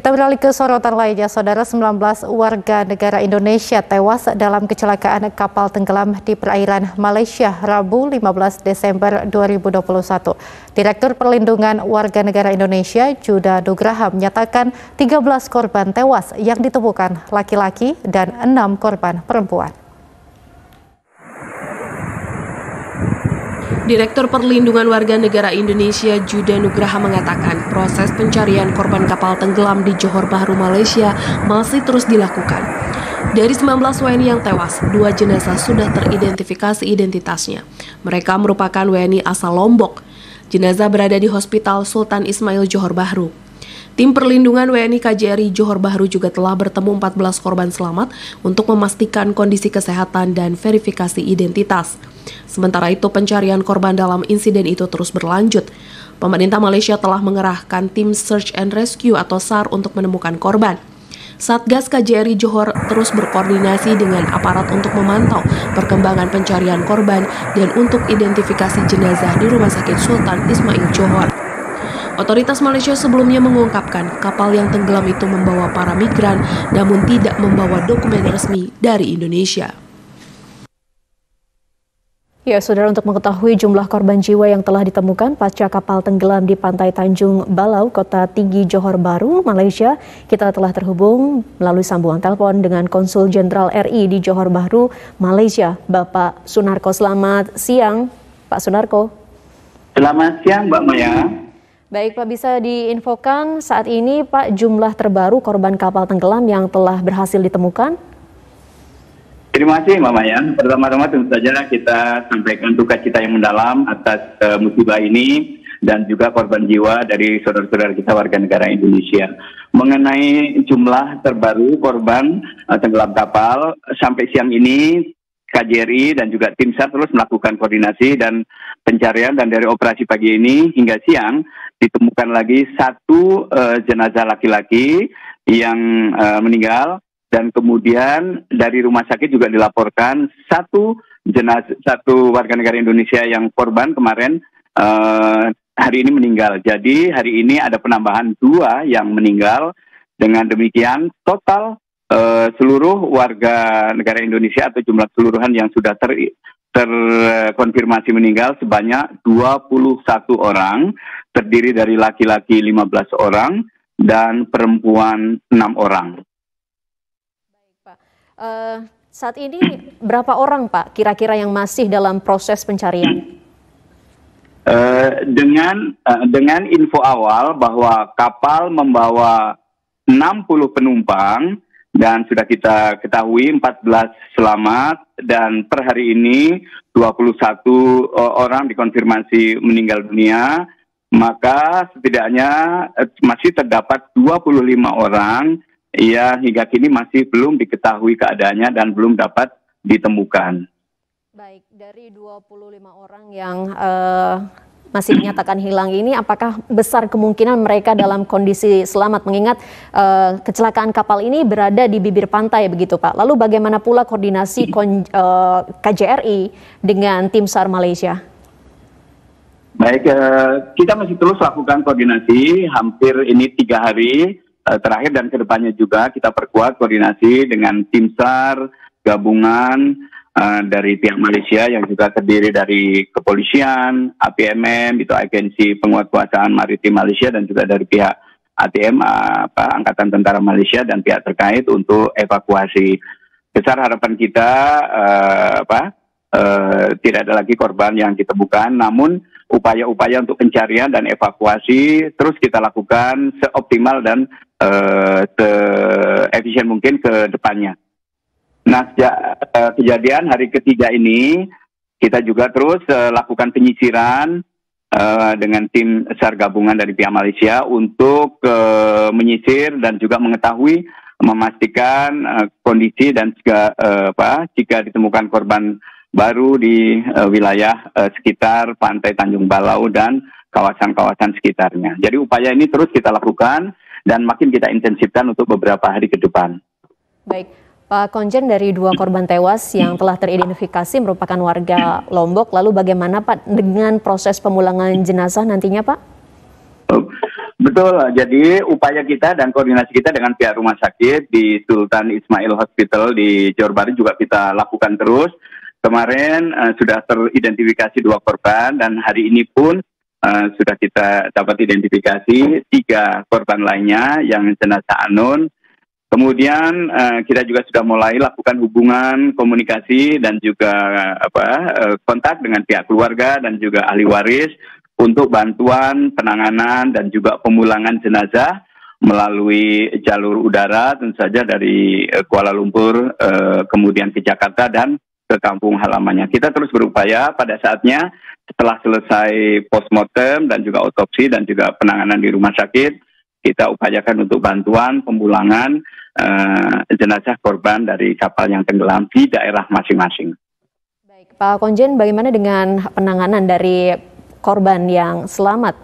Kita beralih ke sorotan lainnya, Saudara. 19 warga negara Indonesia tewas dalam kecelakaan kapal tenggelam di perairan Malaysia Rabu 15 Desember 2021. Direktur Perlindungan Warga Negara Indonesia Juda Nugraha menyatakan 13 korban tewas yang ditemukan laki-laki dan 6 korban perempuan. Direktur Perlindungan Warga Negara Indonesia Juda Nugraha mengatakan proses pencarian korban kapal tenggelam di Johor Bahru, Malaysia masih terus dilakukan. Dari 19 WNI yang tewas, 2 jenazah sudah teridentifikasi identitasnya. Mereka merupakan WNI asal Lombok. Jenazah berada di Hospital Sultan Ismail Johor Bahru. Tim perlindungan WNI KJRI Johor Bahru juga telah bertemu 14 korban selamat untuk memastikan kondisi kesehatan dan verifikasi identitas. Sementara itu, pencarian korban dalam insiden itu terus berlanjut. Pemerintah Malaysia telah mengerahkan tim Search and Rescue atau SAR untuk menemukan korban. Satgas KJRI Johor terus berkoordinasi dengan aparat untuk memantau perkembangan pencarian korban dan untuk identifikasi jenazah di Rumah Sakit Sultan Ismail Johor. Otoritas Malaysia sebelumnya mengungkapkan kapal yang tenggelam itu membawa para migran namun tidak membawa dokumen resmi dari Indonesia. Ya, Saudara, untuk mengetahui jumlah korban jiwa yang telah ditemukan pasca kapal tenggelam di pantai Tanjung Balau, Kota Tinggi, Johor Bahru, Malaysia, kita telah terhubung melalui sambungan telepon dengan Konsul Jenderal RI di Johor Bahru, Malaysia, Bapak Sunarko. Selamat siang, Pak Sunarko. Selamat siang, Mbak Maya. Baik, Pak, bisa diinfokan saat ini, Pak, jumlah terbaru korban kapal tenggelam yang telah berhasil ditemukan? Terima kasih, Mbak Maya. Pertama-tama tentu saja kita sampaikan duka cita yang mendalam atas musibah ini dan juga korban jiwa dari saudara-saudara kita warga negara Indonesia. Mengenai jumlah terbaru korban tenggelam kapal, sampai siang ini KJRI dan juga tim SAR terus melakukan koordinasi dan pencarian, dan dari operasi pagi ini hingga siang ditemukan lagi 1 jenazah laki-laki yang meninggal. Dan kemudian dari rumah sakit juga dilaporkan 1 warga negara Indonesia yang korban kemarin hari ini meninggal. Jadi hari ini ada penambahan 2 yang meninggal. Dengan demikian total seluruh warga negara Indonesia atau jumlah keseluruhan yang sudah terkonfirmasi meninggal sebanyak 21 orang, terdiri dari laki-laki 15 orang dan perempuan 6 orang. Saat ini berapa orang, Pak, kira-kira yang masih dalam proses pencarian? Dengan info awal bahwa kapal membawa 60 penumpang dan sudah kita ketahui 14 selamat, dan per hari ini 21 orang dikonfirmasi meninggal dunia, maka setidaknya masih terdapat 25 orang yang hingga kini masih belum diketahui keadaannya dan belum dapat ditemukan. Baik, dari 25 orang yang masih dinyatakan hilang ini, apakah besar kemungkinan mereka dalam kondisi selamat, mengingat kecelakaan kapal ini berada di bibir pantai begitu, Pak? Lalu bagaimana pula koordinasi KJRI dengan tim SAR Malaysia? Baik, kita masih terus lakukan koordinasi hampir ini 3 hari terakhir, dan kedepannya juga kita perkuat koordinasi dengan tim SAR gabungan dari pihak Malaysia yang juga terdiri dari kepolisian, APMM, itu Agensi Penguatkuasaan Maritim Malaysia, dan juga dari pihak ATM, Angkatan Tentara Malaysia, dan pihak terkait untuk evakuasi. Besar harapan kita tidak ada lagi korban yang ditemukan, namun upaya-upaya untuk pencarian dan evakuasi terus kita lakukan seoptimal dan se-efisien mungkin ke depannya. Nah, kejadian hari ketiga ini kita juga terus lakukan penyisiran dengan tim SAR gabungan dari pihak Malaysia untuk menyisir dan juga mengetahui, memastikan kondisi dan jika ditemukan korban baru di wilayah sekitar pantai Tanjung Balau dan kawasan-kawasan sekitarnya. Jadi upaya ini terus kita lakukan dan makin kita intensifkan untuk beberapa hari ke depan. Baik, Pak Konjen, dari 2 korban tewas yang telah teridentifikasi merupakan warga Lombok. Lalu bagaimana, Pak, dengan proses pemulangan jenazah nantinya, Pak? Betul, jadi upaya kita dan koordinasi kita dengan pihak rumah sakit di Sultan Ismail Hospital di Johor Bahru juga kita lakukan terus. Kemarin sudah teridentifikasi 2 korban dan hari ini pun sudah kita dapat identifikasi 3 korban lainnya yang jenazah anon. Kemudian kita juga sudah mulai lakukan hubungan komunikasi dan juga kontak dengan pihak keluarga dan juga ahli waris untuk bantuan penanganan dan juga pemulangan jenazah melalui jalur udara tentu saja dari Kuala Lumpur kemudian ke Jakarta dan ke kampung halamannya. Kita terus berupaya pada saatnya setelah selesai postmortem dan juga otopsi dan juga penanganan di rumah sakit, kita upayakan untuk bantuan pemulangan jenazah korban dari kapal yang tenggelam di daerah masing-masing. Baik, Pak Konjen, bagaimana dengan penanganan dari korban yang selamat?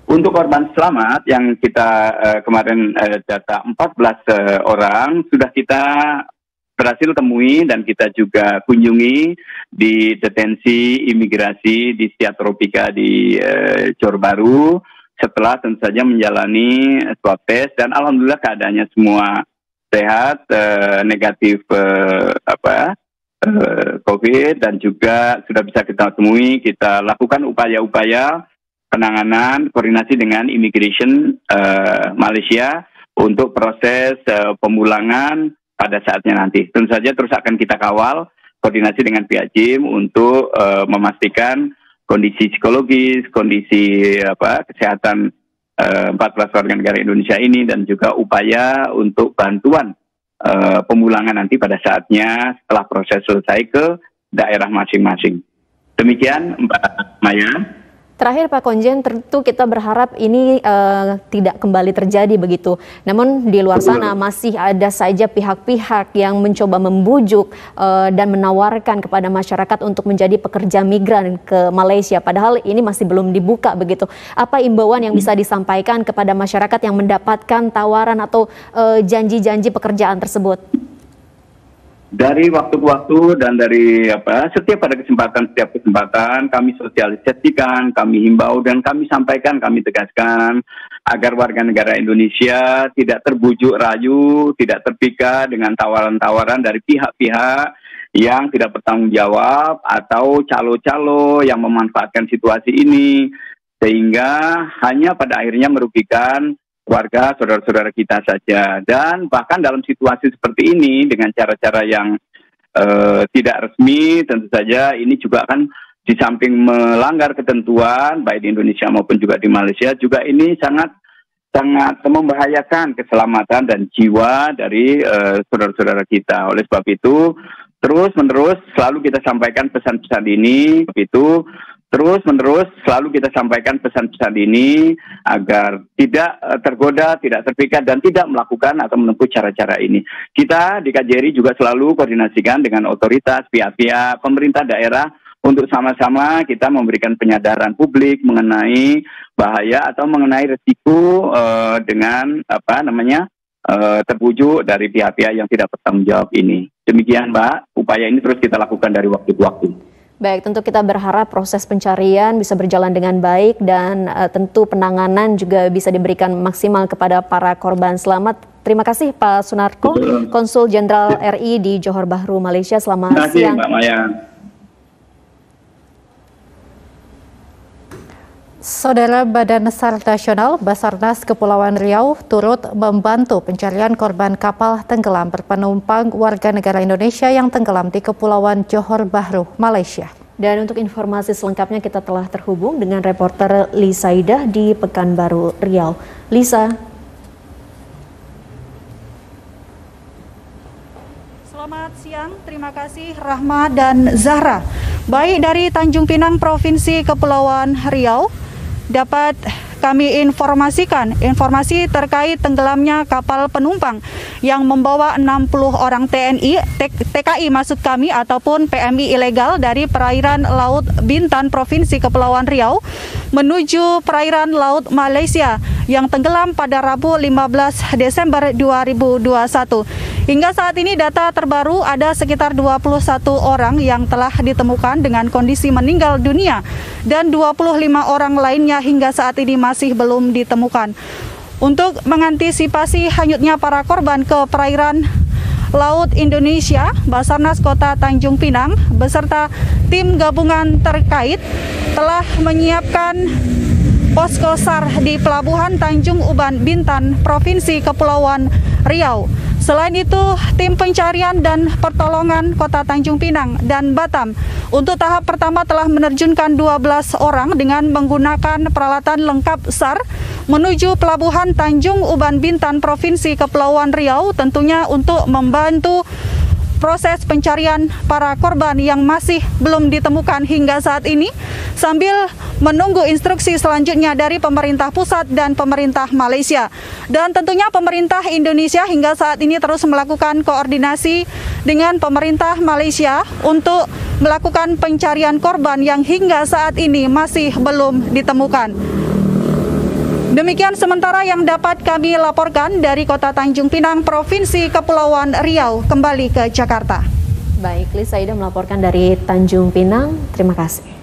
Untuk korban selamat yang kita kemarin data 14 orang sudah kita berhasil temui dan kita juga kunjungi di detensi imigrasi di Siatropika di Johor Bahru setelah tentu saja menjalani swab test dan alhamdulillah keadaannya semua sehat, negatif COVID dan juga sudah bisa kita temui. Kita lakukan upaya-upaya penanganan koordinasi dengan Immigration Malaysia untuk proses pemulangan pada saatnya nanti. Tentu saja terus akan kita kawal koordinasi dengan pihak JIM untuk memastikan kondisi psikologis, kondisi kesehatan 14 warga negara Indonesia ini dan juga upaya untuk bantuan pemulangan nanti pada saatnya setelah proses selesai ke daerah masing-masing. Demikian Mbak Maya. Terakhir Pak Konjen, tentu kita berharap ini tidak kembali terjadi begitu. Namun di luar sana masih ada saja pihak-pihak yang mencoba membujuk dan menawarkan kepada masyarakat untuk menjadi pekerja migran ke Malaysia. Padahal ini masih belum dibuka begitu. Apa imbauan yang bisa disampaikan kepada masyarakat yang mendapatkan tawaran atau janji-janji pekerjaan tersebut? Dari waktu ke waktu dan dari setiap kesempatan kami sosialisasikan, kami himbau dan kami sampaikan, kami tegaskan agar warga negara Indonesia tidak terbujuk rayu, tidak terpikat dengan tawaran-tawaran dari pihak-pihak yang tidak bertanggung jawab atau calo-calo yang memanfaatkan situasi ini sehingga hanya pada akhirnya merugikan warga saudara-saudara kita saja. Dan bahkan dalam situasi seperti ini dengan cara-cara yang tidak resmi, tentu saja ini juga akan di samping melanggar ketentuan baik di Indonesia maupun juga di Malaysia, juga ini sangat membahayakan keselamatan dan jiwa dari saudara-saudara kita. Oleh sebab itu terus-menerus selalu kita sampaikan pesan-pesan ini, agar tidak tergoda, tidak terpikat, dan tidak melakukan atau menempuh cara-cara ini. Kita di KJRI juga selalu koordinasikan dengan otoritas, pihak-pihak pemerintah daerah untuk sama-sama kita memberikan penyadaran publik mengenai bahaya atau mengenai resiko dengan terbujuk dari pihak-pihak yang tidak bertanggung jawab ini. Demikian Mbak, upaya ini terus kita lakukan dari waktu ke waktu. Baik, tentu kita berharap proses pencarian bisa berjalan dengan baik dan tentu penanganan juga bisa diberikan maksimal kepada para korban selamat. Terima kasih Pak Sunarko, Konsul Jenderal RI di Johor Bahru, Malaysia. Selamat siang. Terima kasih Mbak Maya. Saudara, Badan SAR Nasional Basarnas Kepulauan Riau turut membantu pencarian korban kapal tenggelam berpenumpang warga negara Indonesia yang tenggelam di Kepulauan Johor Bahru, Malaysia. Dan untuk informasi selengkapnya kita telah terhubung dengan reporter Lisa Idah di Pekanbaru, Riau. Lisa. Selamat siang, terima kasih Rahma dan Zahra. Baik dari Tanjung Pinang, Provinsi Kepulauan Riau, dapat kami informasikan informasi terkait tenggelamnya kapal penumpang yang membawa 60 orang TKI maksud kami ataupun PMI ilegal dari perairan Laut Bintan Provinsi Kepulauan Riau menuju perairan Laut Malaysia yang tenggelam pada Rabu 15 Desember 2021. Hingga saat ini data terbaru ada sekitar 21 orang yang telah ditemukan dengan kondisi meninggal dunia dan 25 orang lainnya hingga saat ini masih belum ditemukan. Untuk mengantisipasi hanyutnya para korban ke perairan Laut Indonesia, Basarnas Kota Tanjung Pinang beserta tim gabungan terkait telah menyiapkan posko SAR di Pelabuhan Tanjung Uban Bintan, Provinsi Kepulauan Riau. Selain itu, tim pencarian dan pertolongan Kota Tanjung Pinang dan Batam untuk tahap pertama telah menerjunkan 12 orang dengan menggunakan peralatan lengkap SAR menuju Pelabuhan Tanjung Uban Bintan, Provinsi Kepulauan Riau, tentunya untuk membantu proses pencarian para korban yang masih belum ditemukan hingga saat ini, sambil menunggu instruksi selanjutnya dari pemerintah pusat dan pemerintah Malaysia. Dan tentunya pemerintah Indonesia hingga saat ini terus melakukan koordinasi dengan pemerintah Malaysia untuk melakukan pencarian korban yang hingga saat ini masih belum ditemukan. Demikian sementara yang dapat kami laporkan dari Kota Tanjung Pinang, Provinsi Kepulauan Riau, kembali ke Jakarta. Baik, Lisa Ida melaporkan dari Tanjung Pinang. Terima kasih.